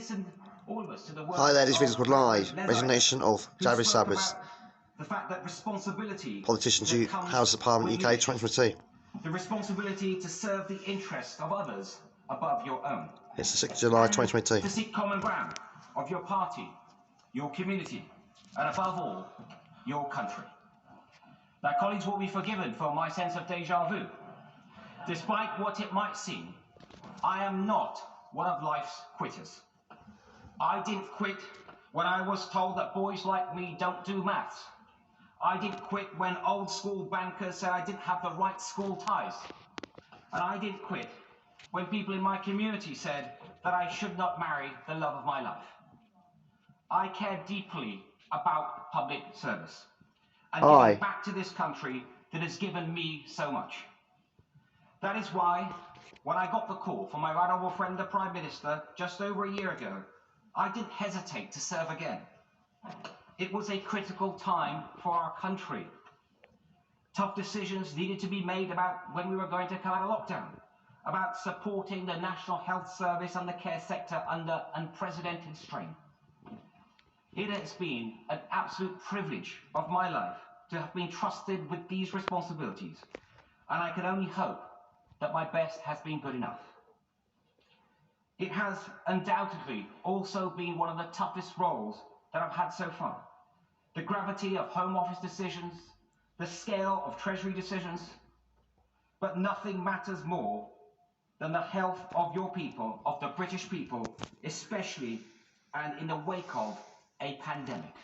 listened, all of us, to the words. Hi there, this video is called Live. Resignation of JAVID Sabas, the fact that responsibility, Politicians, House of Parliament, UK 2022. The responsibility to serve the interests of others above your own. It's the 6th of July 2022. To seek common ground of your party, your community, and above all, your country. Now, colleagues will be forgiven for my sense of deja vu. Despite what it might seem, I am not one of life's quitters. I didn't quit when I was told that boys like me don't do maths. I didn't quit when old school bankers said I didn't have the right school ties. And I didn't quit when people in my community said that I should not marry the love of my life. I care deeply about public service and giving back to this country that has given me so much. That is why, when I got the call from my right honourable friend, the Prime Minister, just over a year ago, I didn't hesitate to serve again. It was a critical time for our country. Tough decisions needed to be made about when we were going to come out of lockdown, about supporting the National Health Service and the care sector under unprecedented strain. It has been an absolute privilege of my life to have been trusted with these responsibilities, and I can only hope that my best has been good enough. It has undoubtedly also been one of the toughest roles that I've had so far. The gravity of Home Office decisions, the scale of Treasury decisions, but nothing matters more than the health of your people, of the British people, especially and in the wake of a pandemic.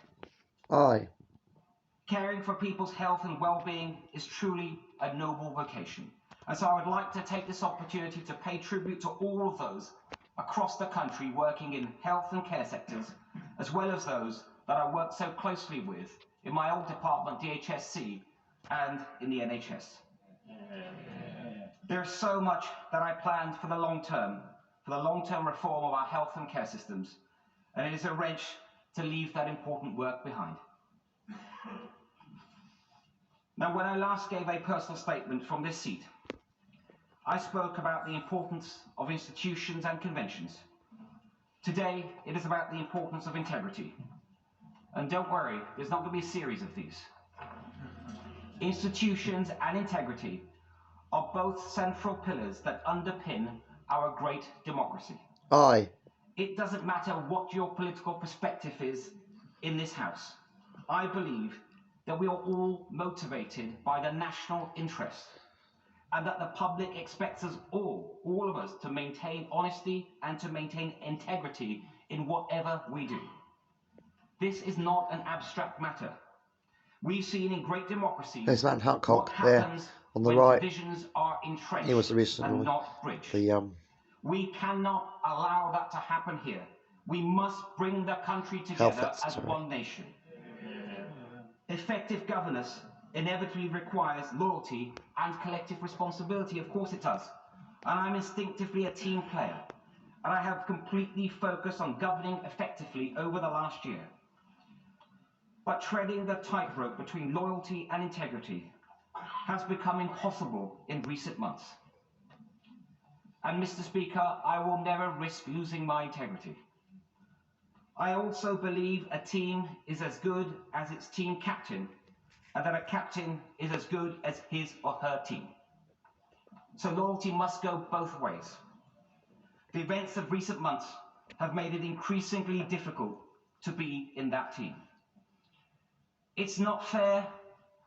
Caring for people's health and well-being is truly a noble vocation. And so I would like to take this opportunity to pay tribute to all of those across the country working in health and care sectors, as well as those that I worked so closely with in my old department, DHSC, and in the NHS. There's so much that I planned for the long-term reform of our health and care systems, and it is a wrench to leave that important work behind. Now, when I last gave a personal statement from this seat, I spoke about the importance of institutions and conventions. Today, it is about the importance of integrity. And don't worry, there's not going to be a series of these. Institutions and integrity are both central pillars that underpin our great democracy. It doesn't matter what your political perspective is in this House. I believe that we are all motivated by the national interest, and that the public expects us all of us, to maintain honesty and to maintain integrity in whatever we do. This is not an abstract matter. We've seen in great democracies there's Matt Hancock what there happens on the when right. divisions are entrenched He was the recent and not bridged. We cannot allow that to happen here. We must bring the country together as one nation. Effective governance inevitably requires loyalty and collective responsibility. Of course it does. And I'm instinctively a team player. And I have completely focused on governing effectively over the last year. But treading the tightrope between loyalty and integrity has become impossible in recent months. And Mr. Speaker, I will never risk losing my integrity. I also believe a team is as good as its team captain, and that a captain is as good as his or her team. So loyalty must go both ways. The events of recent months have made it increasingly difficult to be in that team. It's not fair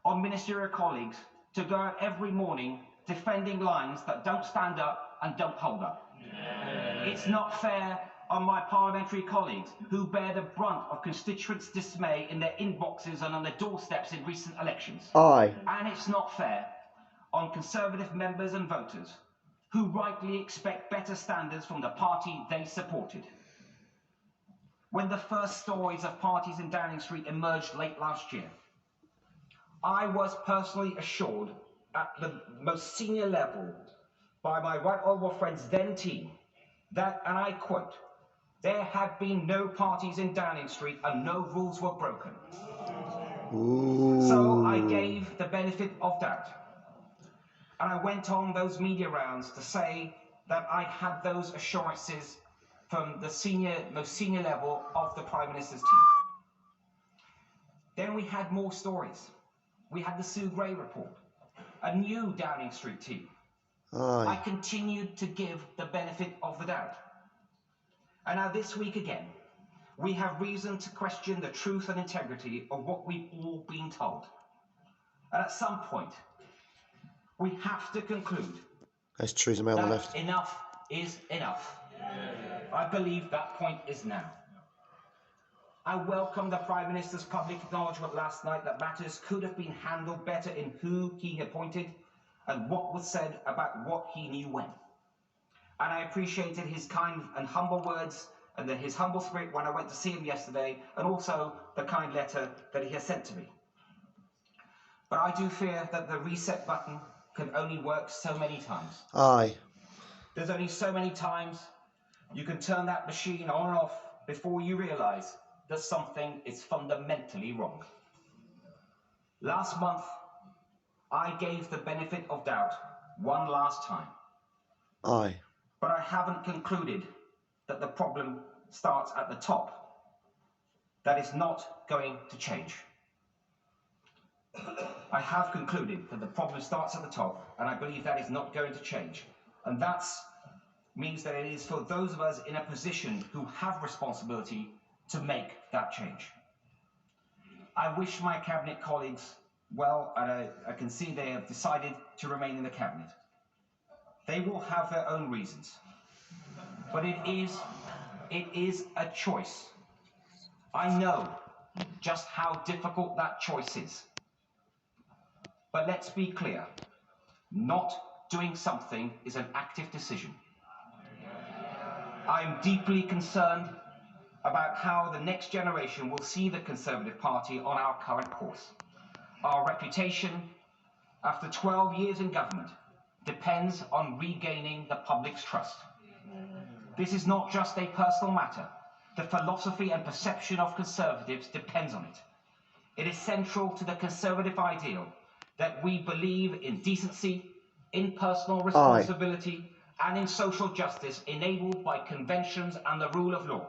on ministerial colleagues to go out every morning defending lines that don't stand up and don't hold up. It's not fair on my parliamentary colleagues who bear the brunt of constituents' dismay in their inboxes and on their doorsteps in recent elections. And it's not fair on Conservative members and voters who rightly expect better standards from the party they supported. When the first stories of parties in Downing Street emerged late last year, I was personally assured at the most senior level by my right honourable friend's then team that, and I quote, "There have been no parties in Downing Street and no rules were broken." So I gave the benefit of doubt. And I went on those media rounds to say that I had those assurances from the most senior level of the Prime Minister's team. Then we had more stories. We had the Sue Gray report, a new Downing Street team. I Aye. continued to give the benefit of the doubt. And now this week again, we have reason to question the truth and integrity of what we've all been told. And at some point, we have to conclude There's Theresa May on the that left. enough is enough. I believe that point is now. I welcome the Prime Minister's public acknowledgement last night that matters could have been handled better in who he appointed and what was said about what he knew when. And I appreciated his kind and humble words and his humble spirit when I went to see him yesterday, and also the kind letter that he has sent to me. But I do fear that the reset button can only work so many times. Aye. There's only so many times you can turn that machine on and off before you realise that something is fundamentally wrong. Last month, I gave the benefit of doubt one last time. Aye. But I haven't concluded that the problem starts at the top. That is not going to change. I have concluded that the problem starts at the top, and I believe that is not going to change. And that means that it is for those of us in a position who have responsibility to make that change. I wish my cabinet colleagues well, and I can see they have decided to remain in the cabinet. They will have their own reasons, but it is a choice. I know just how difficult that choice is. But let's be clear, not doing something is an active decision. I'm deeply concerned about how the next generation will see the Conservative Party on our current course. Our reputation, after 12 years in government, depends on regaining the public's trust. This is not just a personal matter. The philosophy and perception of Conservatives depends on it. It is central to the Conservative ideal that we believe in decency, in personal responsibility, and in social justice enabled by conventions and the rule of law.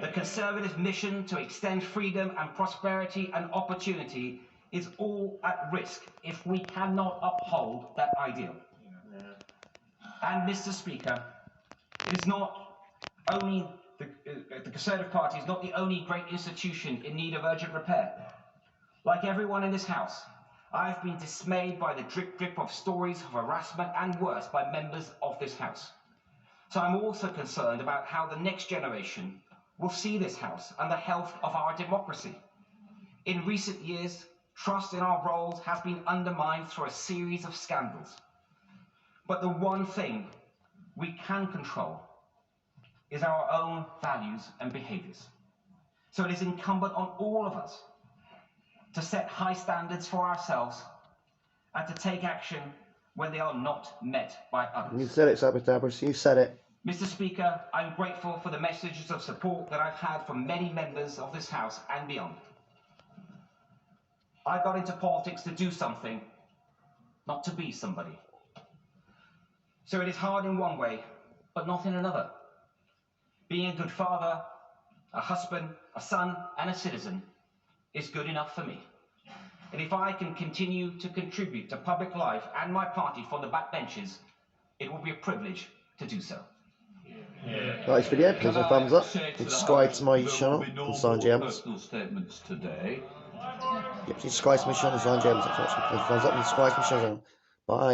The Conservative mission to extend freedom and prosperity and opportunity is all at risk if we cannot uphold that ideal. And Mr. Speaker, it is not only the Conservative Party is not the only great institution in need of urgent repair. Like everyone in this House, I have been dismayed by the drip of stories of harassment and worse by members of this House. So I'm also concerned about how the next generation will see this House and the health of our democracy. In recent years, trust in our roles has been undermined through a series of scandals. But the one thing we can control is our own values and behaviours. So it is incumbent on all of us to set high standards for ourselves and to take action when they are not met by others. You said it, Sabbath. You said it. Mr. Speaker, I'm grateful for the messages of support that I've had from many members of this House and beyond. I got into politics to do something, not to be somebody. So it is hard in one way, but not in another. Being a good father, a husband, a son, and a citizen is good enough for me. And if I can continue to contribute to public life and my party from the backbenches, it will be a privilege to do so. Like this video, please a thumbs up, and subscribe to my channel and sign gems. Statements today. Yep, subscribe to my channel and sign gems. Please thumbs up and subscribe to my channel. Bye.